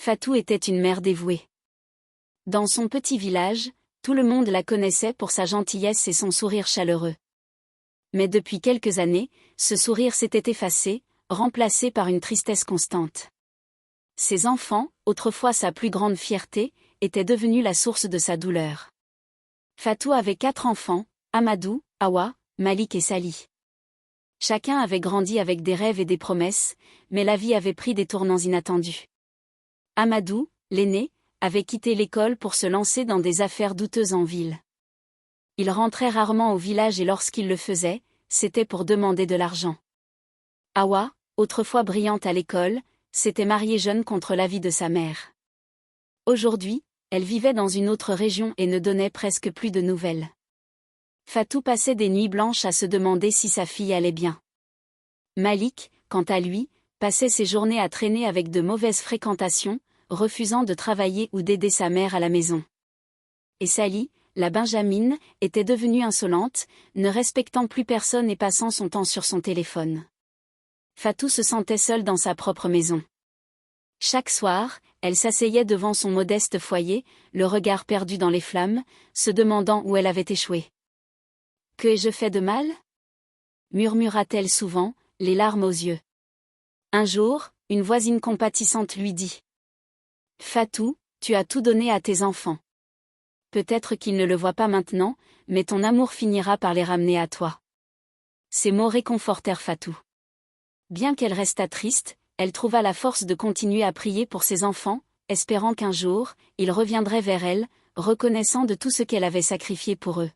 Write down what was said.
Fatou était une mère dévouée. Dans son petit village, tout le monde la connaissait pour sa gentillesse et son sourire chaleureux. Mais depuis quelques années, ce sourire s'était effacé, remplacé par une tristesse constante. Ses enfants, autrefois sa plus grande fierté, étaient devenus la source de sa douleur. Fatou avait 4 enfants, Amadou, Awa, Malik et Sali. Chacun avait grandi avec des rêves et des promesses, mais la vie avait pris des tournants inattendus. Amadou, l'aîné, avait quitté l'école pour se lancer dans des affaires douteuses en ville. Il rentrait rarement au village et lorsqu'il le faisait, c'était pour demander de l'argent. Awa, autrefois brillante à l'école, s'était mariée jeune contre l'avis de sa mère. Aujourd'hui, elle vivait dans une autre région et ne donnait presque plus de nouvelles. Fatou passait des nuits blanches à se demander si sa fille allait bien. Malik, quant à lui, passait ses journées à traîner avec de mauvaises fréquentations, refusant de travailler ou d'aider sa mère à la maison. Et Sali, la Benjamine, était devenue insolente, ne respectant plus personne et passant son temps sur son téléphone. Fatou se sentait seule dans sa propre maison. Chaque soir, elle s'asseyait devant son modeste foyer, le regard perdu dans les flammes, se demandant où elle avait échoué. « Que ai-je fait de mal ?» murmura-t-elle souvent, les larmes aux yeux. Un jour, une voisine compatissante lui dit : « Fatou, tu as tout donné à tes enfants. Peut-être qu'ils ne le voient pas maintenant, mais ton amour finira par les ramener à toi. » Ces mots réconfortèrent Fatou. Bien qu'elle restât triste, elle trouva la force de continuer à prier pour ses enfants, espérant qu'un jour, ils reviendraient vers elle, reconnaissant de tout ce qu'elle avait sacrifié pour eux.